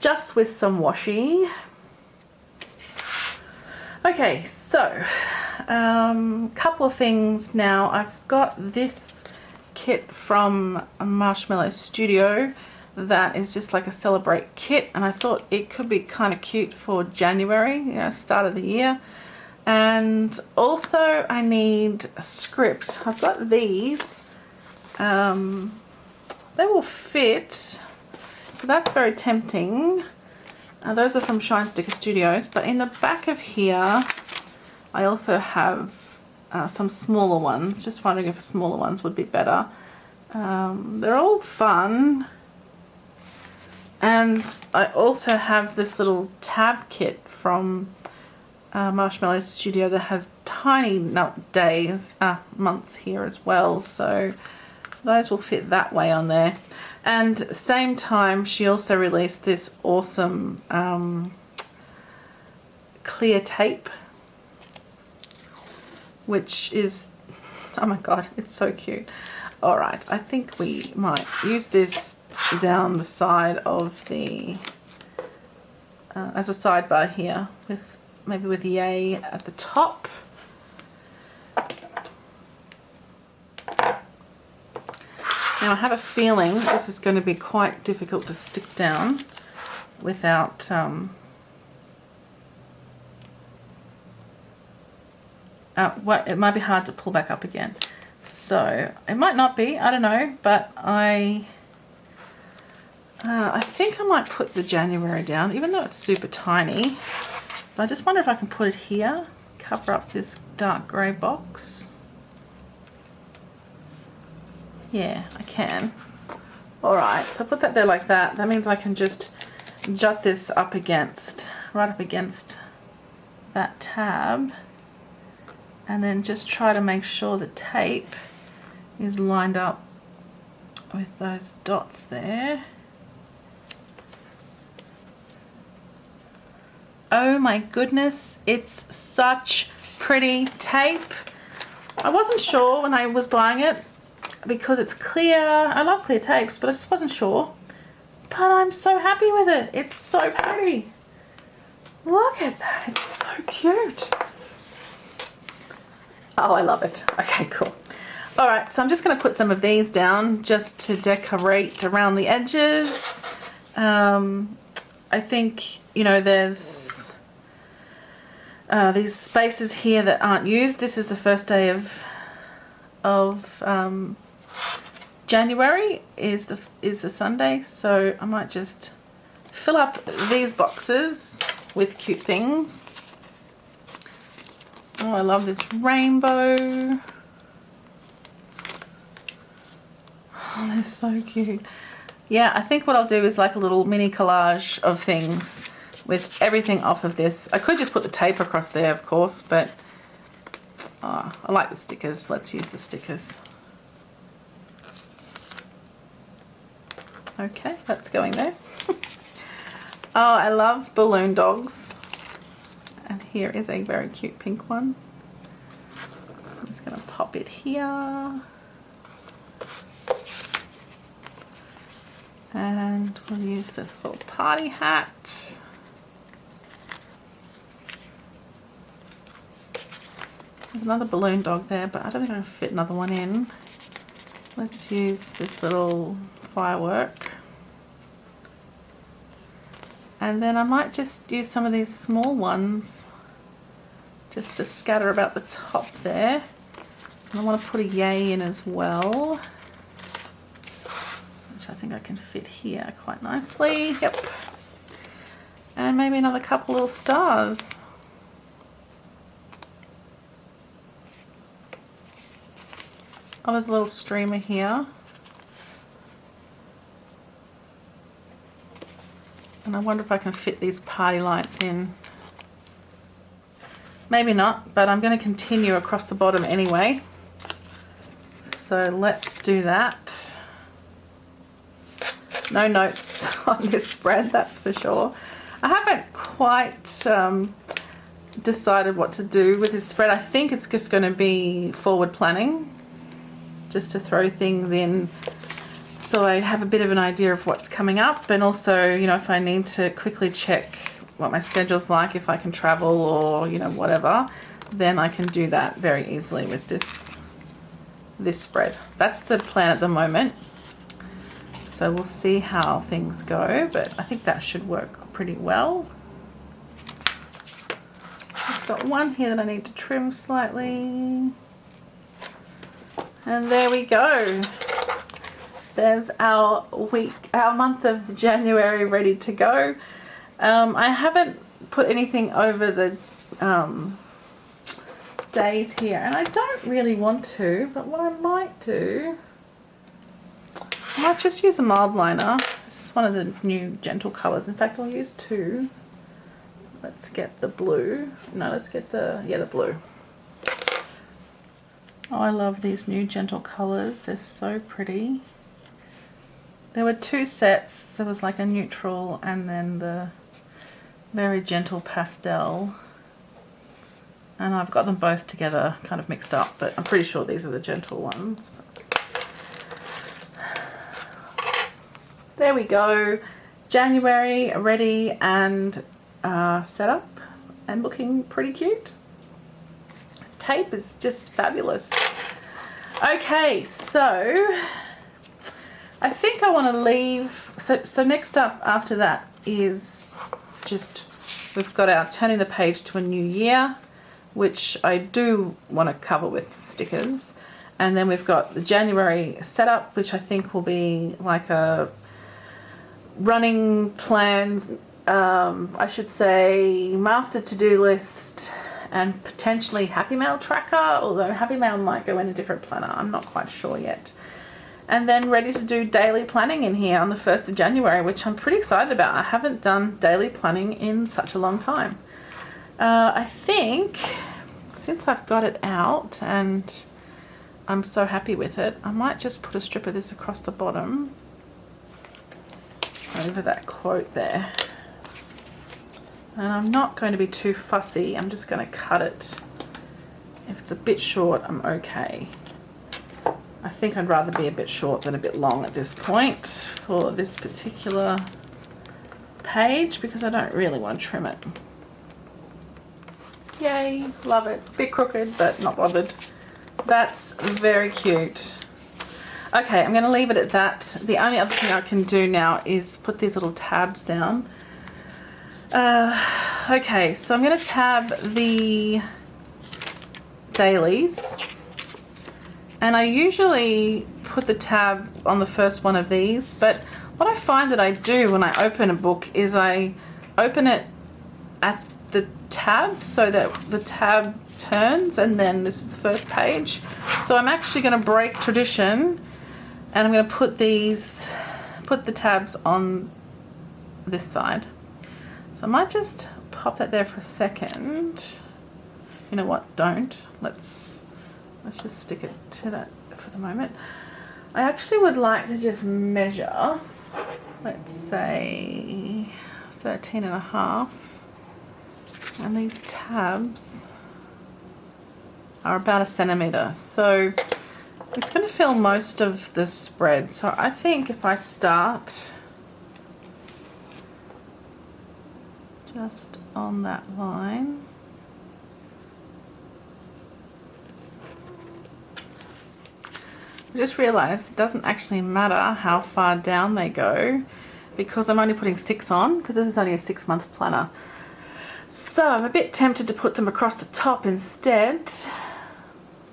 just with some washi. Okay, so couple of things now. I've got this kit from Marshmallow Studio that is just like a celebrate kit, and I thought it could be kind of cute for January, you know, start of the year. And also I need a script. I've got these. They will fit, so that's very tempting. Those are from Shine Sticker Studios, but in the back of here I also have some smaller ones. Just wondering if smaller ones would be better. They're all fun. And I also have this little tab kit from Marshmallow Studio that has tiny months here as well. So those will fit that way on there. And same time, she also released this awesome clear tape, which is, oh my god, it's so cute. All right, I think we might use this down the side of the, as a sidebar here, with maybe with yay at the top. Now I have a feeling this is going to be quite difficult to stick down without it might be hard to pull back up again. So it might not be, I don't know, but I think I might put the January down, even though it's super tiny. But I just wonder if I can put it here, cover up this dark grey box. Yeah, I can. Alright, so put that there like that. That means I can just jut this up against, right up against that tab. And then just try to make sure the tape is lined up with those dots there. Oh my goodness, it's such pretty tape. I wasn't sure when I was buying it because it's clear. I love clear tapes, but I just wasn't sure. But I'm so happy with it. It's so pretty. Look at that, it's so cute. Oh, I love it. Okay, cool. All right, so I'm just going to put some of these down just to decorate around the edges. I think, you know, there's these spaces here that aren't used. This is the first day of January is the Sunday, so I might just fill up these boxes with cute things. Oh, I love this rainbow. Oh, they're so cute. Yeah, I think what I'll do is like a little mini collage of things with everything off of this. I could just put the tape across there, of course, but I like the stickers. Let's use the stickers. Okay, that's going there. Oh, I love balloon dogs. And here is a very cute pink one. I'm just going to pop it here. And we'll use this little party hat. There's another balloon dog there, but I don't think I can fit another one in. Let's use this little firework. And then I might just use some of these small ones just to scatter about the top there. And I want to put a yay in as well, which I think I can fit here quite nicely. Yep. And maybe another couple little stars. Oh, there's a little streamer here. And I wonder if I can fit these party lights in. Maybe not, but I'm going to continue across the bottom anyway. So let's do that. No notes on this spread, that's for sure. I haven't quite decided what to do with this spread. I think it's just going to be forward planning, just to throw things in so I have a bit of an idea of what's coming up, and also, you know, if I need to quickly check what my schedule's like, if I can travel or, you know, whatever, then I can do that very easily with this spread. That's the plan at the moment. So we'll see how things go, but I think that should work pretty well. Just got one here that I need to trim slightly. And there we go. There's our month of January ready to go. I haven't put anything over the days here, and I don't really want to, but what I might do, I might just use a mild liner. This is one of the new gentle colours. In fact, I'll use two. Let's get the blue. No, let's get the blue. Oh, I love these new gentle colours. They're so pretty. There were two sets. There was like a neutral and then the very gentle pastel. And I've got them both together, kind of mixed up, but I'm pretty sure these are the gentle ones. There we go. January ready and set up and looking pretty cute. This tape is just fabulous. Okay, so I think I want to leave, so next up after that is just, we've got our turning the page to a new year, which I do want to cover with stickers. And then we've got the January setup, which I think will be like a running plans, I should say master to-do list, and potentially Happy Mail tracker, although Happy Mail might go in a different planner. I'm not quite sure yet. And then ready to do daily planning in here on the 1st of January, which I'm pretty excited about. I haven't done daily planning in such a long time. I think since I've got it out and I'm so happy with it, I might just put a strip of this across the bottom over that quote there. And I'm not going to be too fussy. I'm just going to cut it. If it's a bit short, I'm okay. I think I'd rather be a bit short than a bit long at this point for this particular page because I don't really want to trim it. Yay, love it. Bit crooked, but not bothered. That's very cute. Okay, I'm going to leave it at that. The only other thing I can do now is put these little tabs down. Okay, so I'm going to tab the dailies. And I usually put the tab on the first one of these, but what I find that I do when I open a book is I open it at the tab so that the tab turns and then this is the first page. So I'm actually going to break tradition and I'm going to put the tabs on this side. So I might just pop that there for a second. You know what, don't. Let's just stick it to that for the moment. I actually would like to just measure, let's say 13.5, and these tabs are about 1 centimeter. So it's going to fill most of the spread. So I think if I start just on that line, I just realised it doesn't actually matter how far down they go because I'm only putting 6 on because this is only a 6-month planner. So I'm a bit tempted to put them across the top instead.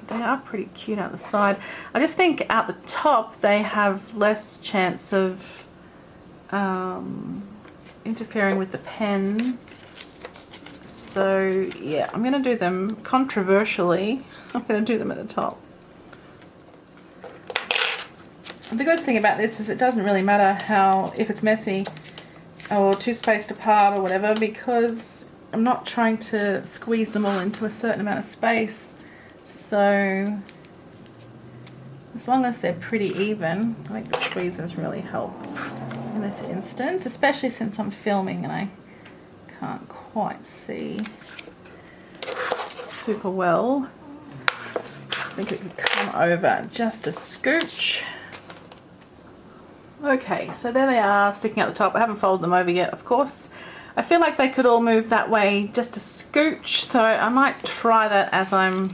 They are pretty cute out the side. I just think out the top they have less chance of interfering with the pen. So yeah, I'm going to do them controversially. I'm going to do them at the top. And the good thing about this is it doesn't really matter if it's messy or too spaced apart or whatever, because I'm not trying to squeeze them all into a certain amount of space. So as long as they're pretty even, I think the tweezers really help in this instance, especially since I'm filming and I can't quite see super well. I think it could come over just a scooch. Okay, so there they are sticking out the top. I haven't folded them over yet, of course. I feel like they could all move that way just a scooch, so I might try that as I'm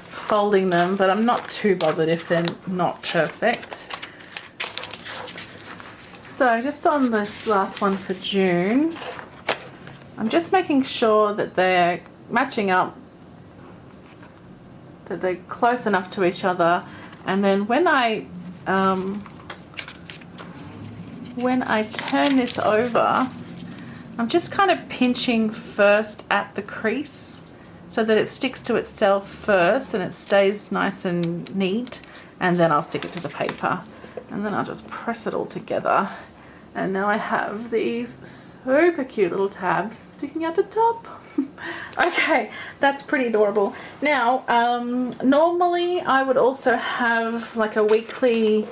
folding them, but I'm not too bothered if they're not perfect. So just on this last one for June, I'm just making sure that they're matching up, that they're close enough to each other, and then when I turn this over, I'm just kind of pinching first at the crease so that it sticks to itself first and it stays nice and neat, and then I'll stick it to the paper and then I'll just press it all together, and now I have these super cute little tabs sticking out the top. Okay, that's pretty adorable. Now normally I would also have like a weekly,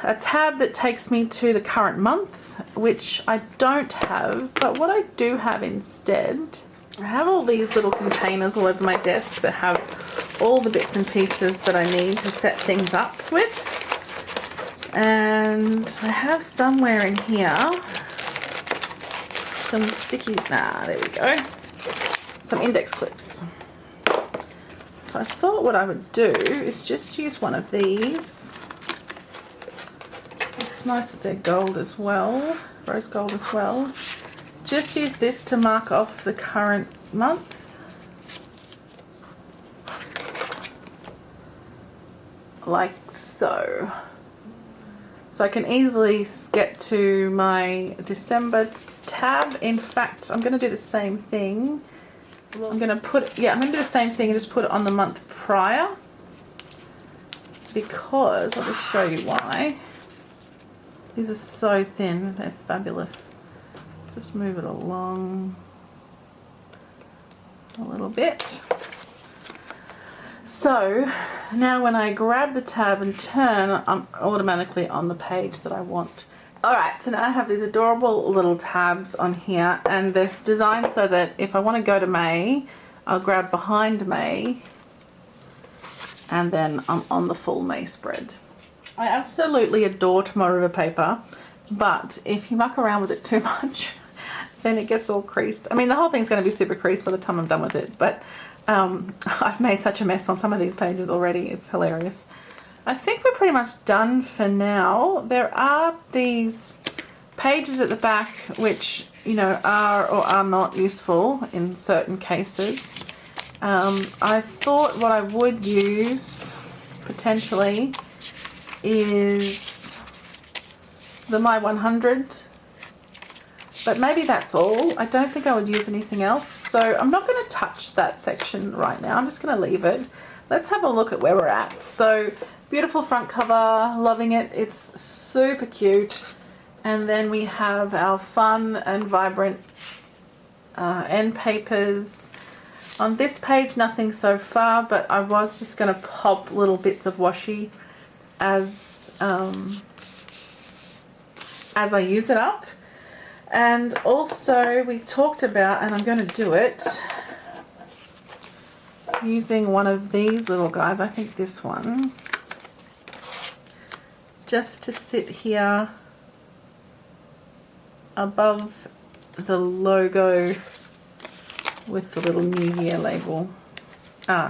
a tab that takes me to the current month, which I don't have, but what I do have instead, I have all these little containers all over my desk that have all the bits and pieces that I need to set things up with, and I have somewhere in here some there we go, some index clips. So I thought what I would do is just use one of these. It's nice that they're gold as well, rose gold as well. Just use this to mark off the current month. Like so. So I can easily get to my December tab. In fact, I'm going to do the same thing. I'm going to do the same thing and just put it on the month prior, because I'll just show you why. These are so thin, they're fabulous. Just move it along a little bit. So now when I grab the tab and turn, I'm automatically on the page that I want. Alright, so now I have these adorable little tabs on here, and they're designed so that if I want to go to May, I'll grab behind May and then I'm on the full May spread. I absolutely adore Tomorrow River paper, but if you muck around with it too much, then it gets all creased. I mean, the whole thing's going to be super creased by the time I'm done with it, but I've made such a mess on some of these pages already, it's hilarious. I think we're pretty much done for now. There are these pages at the back which, you know, are or are not useful in certain cases. I thought what I would use potentially is the My 100, but maybe that's all. I don't think I would use anything else, so I'm not going to touch that section right now. I'm just going to leave it. Let's have a look at where we're at. So beautiful front cover, loving it. It's super cute. And then we have our fun and vibrant end papers. On this page, nothing so far, but I was just going to pop little bits of washi as I use it up. And also we talked about, and I'm going to do it using one of these little guys, I think this one, just to sit here above the logo with the little New Year label,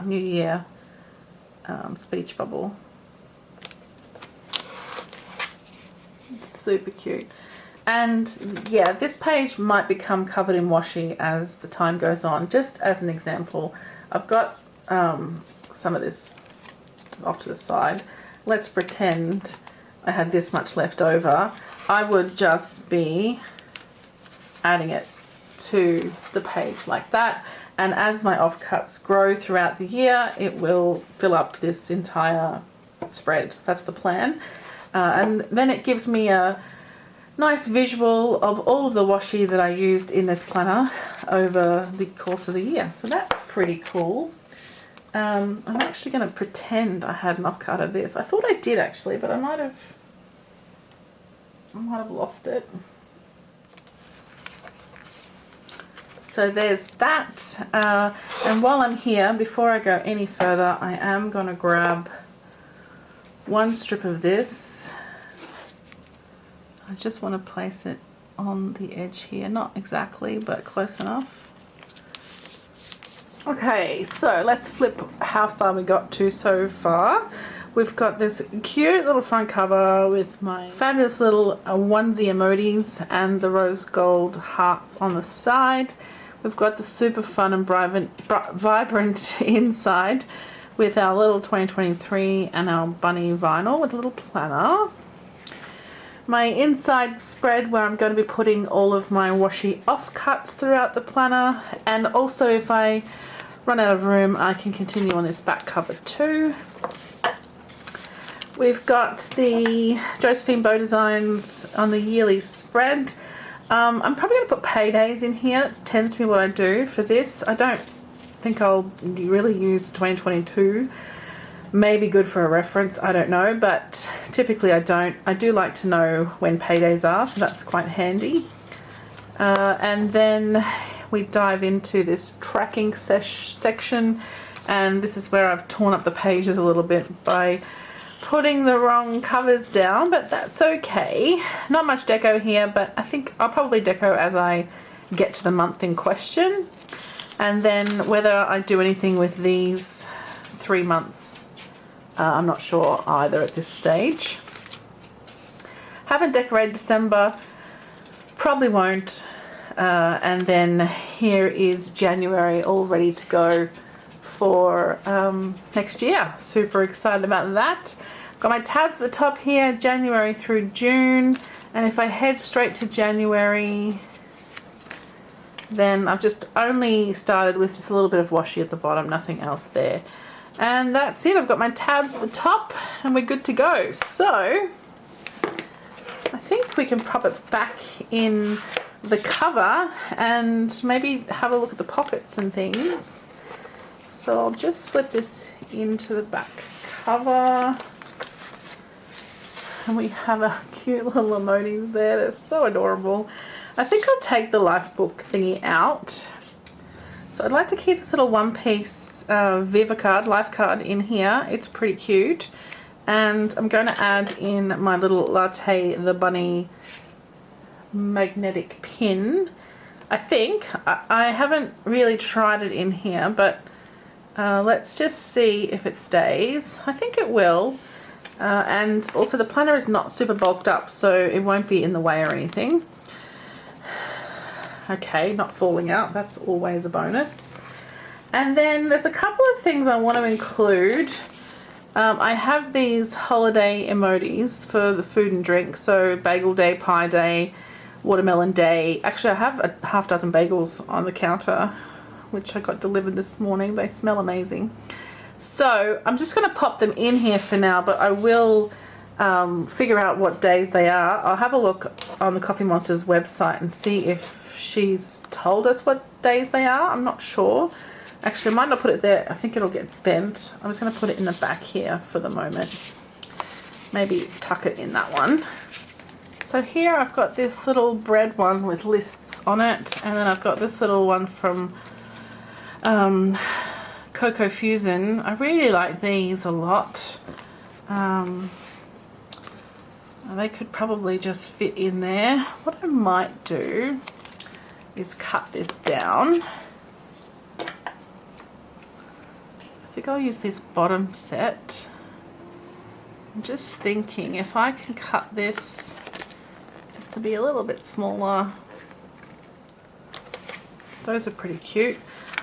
New Year speech bubble. It's super cute. And yeah, this page might become covered in washi as the time goes on. Just as an example, I've got some of this off to the side. Let's pretend I had this much left over. I would just be adding it to the page like that, and as my offcuts grow throughout the year, it will fill up this entire spread. That's the plan. And then it gives me a nice visual of all of the washi that I used in this planner over the course of the year. So that's pretty cool. I'm actually going to pretend I had an offcut of this. I thought I did actually, but I might have lost it. So there's that. And while I'm here, before I go any further, I am going to grab one strip of this. I just want to place it on the edge here, not exactly, but close enough. Okay, so let's flip how far we got to so far. We've got this cute little front cover with my fabulous little onesie emojis and the rose gold hearts on the side. We've got the super fun and vibrant inside with our little 2023 and our bunny vinyl with a little planner. My inside spread where I'm going to be putting all of my washi offcuts throughout the planner, and also if I run out of room I can continue on this back cover too. We've got the Josephine Bow Designs on the yearly spread. I'm probably going to put paydays in here. It tends to be what I do for this. I don't think I'll really use 2022. Maybe good for a reference, I don't know, but typically I don't. I do like to know when paydays are, so that's quite handy. And then we dive into this tracking section, and this is where I've torn up the pages a little bit by putting the wrong covers down, but that's okay. Not much deco here, but I think I'll probably deco as I get to the month in question. And then whether I do anything with these 3 months, I'm not sure either at this stage. Haven't decorated December, probably won't. And then here is January all ready to go for next year. Super excited about that. Got my tabs at the top here, January through June, and if I head straight to January, then I've just only started with just a little bit of washi at the bottom, nothing else there. And that's it. I've got my tabs at the top and we're good to go. So I think we can pop it back in the cover and maybe have a look at the pockets and things. So I'll just slip this into the back cover. And we have a cute little emoji there. They're so adorable. I think I'll take the life book thingy out. So I'd like to keep this little one-piece Viva card, life card in here. It's pretty cute. And I'm going to add in my little Latte the Bunny magnetic pin. I think. I haven't really tried it in here, but let's just see if it stays. I think it will. And also the planner is not super bulked up, so it won't be in the way or anything. Okay, not falling out, that's always a bonus. And then there's a couple of things I want to include. I have these holiday emojis for the food and drink, so bagel day, pie day, watermelon day. Actually, I have a half dozen bagels on the counter, which I got delivered this morning. They smell amazing. So I'm just going to pop them in here for now, but I will figure out what days they are. I'll have a look on the Coffee Monster's website and see if she's told us what days they are. I'm not sure. Actually, I might not put it there. I think it'll get bent. I'm just going to put it in the back here for the moment. Maybe tuck it in that one. So here I've got this little bread one with lists on it, and then I've got this little one from Cocoa Fusion. I really like these a lot. They could probably just fit in there. What I might do is cut this down. I think I'll use this bottom set. I'm just thinking if I can cut this just to be a little bit smaller. Those are pretty cute.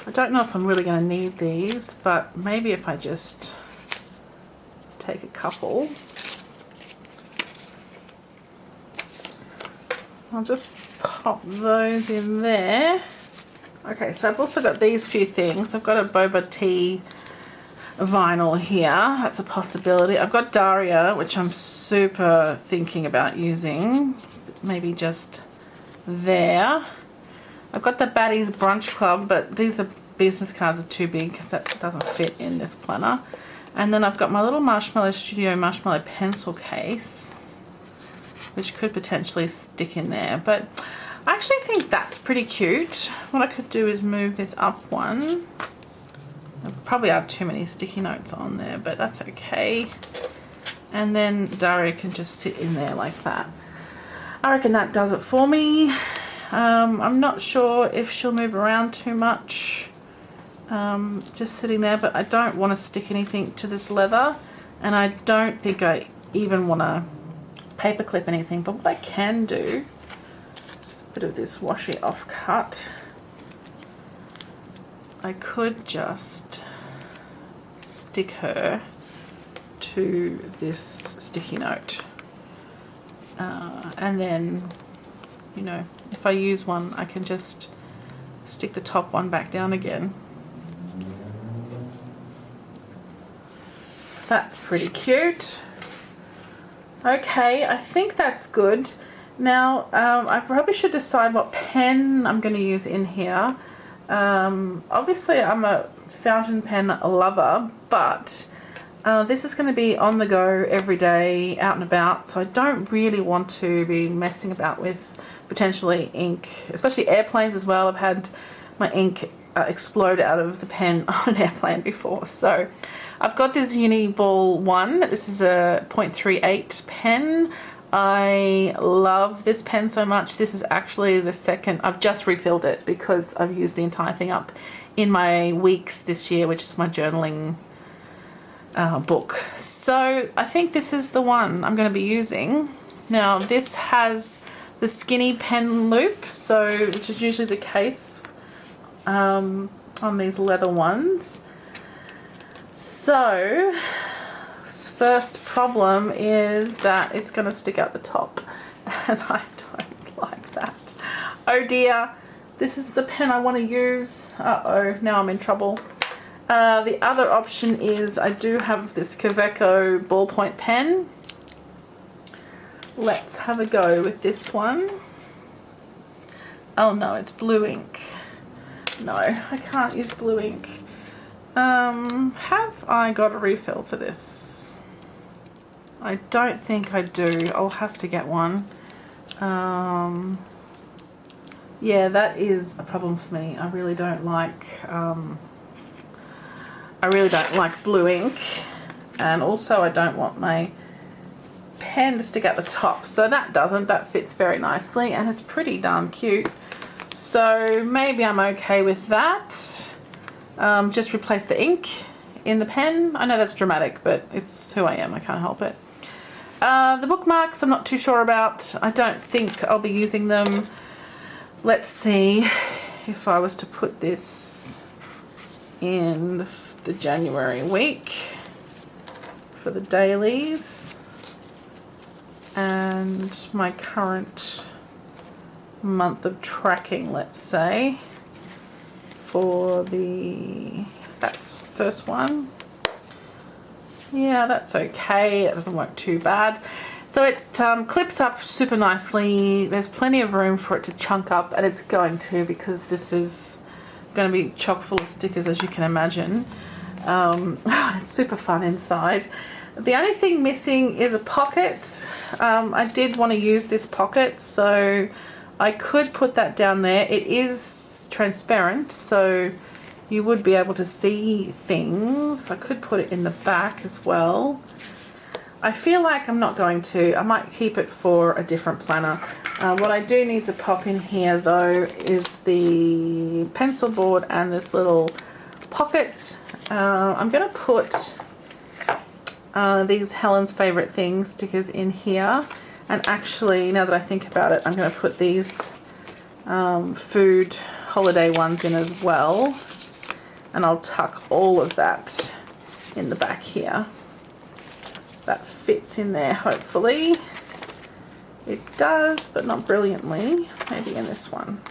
I don't know if I'm really going to need these, but maybe if I just take a couple. I'll just pop those in there. Okay, so I've also got these few things. I've got a boba tea vinyl here. That's a possibility. I've got Daria, which I'm super thinking about using. Maybe just there. I've got the Baddies Brunch Club, but these are business cards are too big. That doesn't fit in this planner. And then I've got my little Marshmallow Studio Marshmallow pencil case, which could potentially stick in there. But I actually think that's pretty cute. What I could do is move this up one. I probably have too many sticky notes on there, but that's okay. And then Daria can just sit in there like that. I reckon that does it for me. I'm not sure if she'll move around too much, just sitting there, but I don't want to stick anything to this leather, and I don't think I even want to paper clip anything. But what I can do, a bit of this washi off cut, I could just stick her to this sticky note, and then, you know, if I use one, I can just stick the top one back down again. That's pretty cute. Okay, I think that's good. Now, I probably should decide what pen I'm going to use in here. Obviously, I'm a fountain pen lover, but this is going to be on the go every day, out and about, so I don't really want to be messing about with potentially ink, especially airplanes as well. I've had my ink explode out of the pen on an airplane before. So I've got this Uniball one. This is a 0.38 pen. I love this pen so much. This is actually the second. I've just refilled it because I've used the entire thing up in my weeks this year, which is my journaling book. So I think this is the one I'm going to be using. Now this has the skinny pen loop, so which is usually the case on these leather ones. So first problem is that it's going to stick out the top, and I don't like that. Oh dear, this is the pen I want to use. Uh-oh, now I'm in trouble. The other option is I do have this Kaweco ballpoint pen. Let's have a go with this one. Oh no, it's blue ink. No, I can't use blue ink. Have I got a refill to this? I don't think I do. I'll have to get one. Yeah, that is a problem for me. I really don't like blue ink, and also I don't want my pen to stick at the top. So that fits very nicely, and it's pretty darn cute. So maybe I'm okay with that. Just replace the ink in the pen. I know that's dramatic, but it's who I am. I can't help it. The bookmarks I'm not too sure about. I don't think I'll be using them. Let's see if I was to put this in the January week for the dailies and my current month of tracking, let's say, for that's the first one. Yeah, that's okay. It doesn't work too bad. So it clips up super nicely. There's plenty of room for it to chunk up, and it's going to, because this is going to be chock full of stickers, as you can imagine. It's super fun inside. The only thing missing is a pocket. I did want to use this pocket, so I could put that down there. It is transparent, so you would be able to see things. I could put it in the back as well. I feel like I'm not going to. I might keep it for a different planner. What I do need to pop in here though is the pencil board and this little pocket. I'm going to put these Helen's Favorite Things stickers in here. And actually, now that I think about it, I'm going to put these food holiday ones in as well. And I'll tuck all of that in the back here. That fits in there, hopefully. It does, but not brilliantly. Maybe in this one.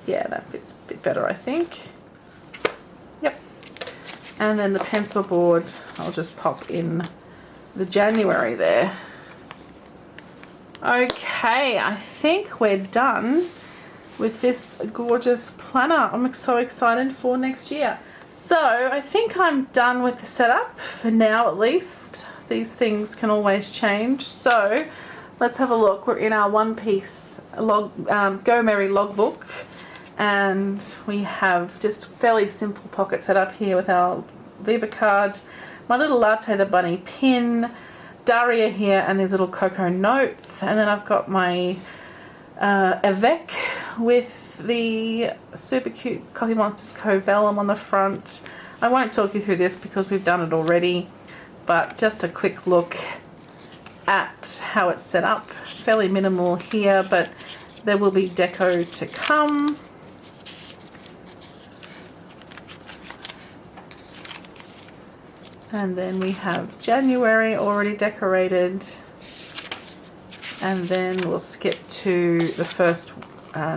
Yeah, that fits a bit better, I think. Yep. And then the pencil board, I'll just pop in the January there. Okay, I think we're done with this gorgeous planner. I'm so excited for next year. So I think I'm done with the setup for now, at least. These things can always change. So let's have a look. We're in our one-piece Go Merry logbook, and we have just fairly simple pocket setup here with our Viva card, my little Latte the Bunny pin, Daria here, and these little cocoa notes, and then I've got my Avec with the super cute Coffee Monsters Co. vellum on the front. I won't talk you through this because we've done it already, but just a quick look at how it's set up. Fairly minimal here, but there will be deco to come. And then we have January already decorated. And then we'll skip to the first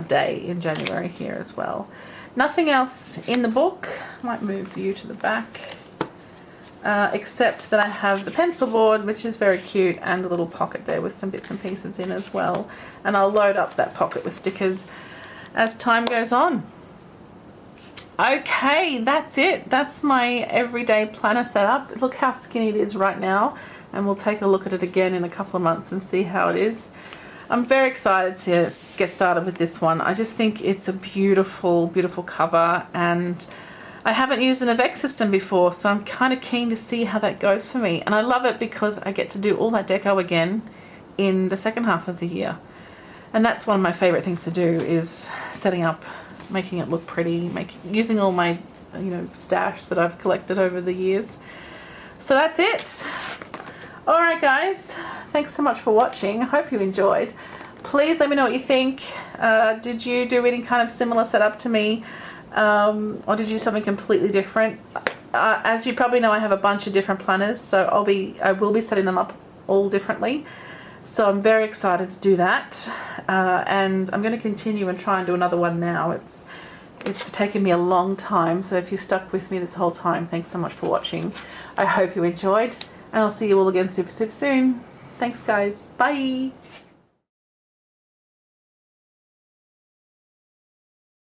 day in January here as well. Nothing else in the book. Might move you to the back. Except that I have the pencil board, which is very cute, and the little pocket there with some bits and pieces in as well. And I'll load up that pocket with stickers as time goes on. Okay, that's it. That's my everyday planner setup. Look how skinny it is right now. And we'll take a look at it again in a couple of months and see how it is. I'm very excited to get started with this one. I just think it's a beautiful, beautiful cover, and I haven't used an Avec system before, so I'm kind of keen to see how that goes for me. And I love it because I get to do all that deco again in the second half of the year. And that's one of my favorite things to do, is setting up, making it look pretty, using all my stash that I've collected over the years. So that's it. Alright guys, thanks so much for watching. I hope you enjoyed. Please let me know what you think. Did you do any kind of similar setup to me? Or did you do something completely different? As you probably know, I have a bunch of different planners, so I will be setting them up all differently. So I'm very excited to do that. And I'm going to continue and try and do another one now. It's taken me a long time, so if you've stuck with me this whole time, thanks so much for watching. I hope you enjoyed. And I'll see you all again super, super soon. Thanks guys. Bye.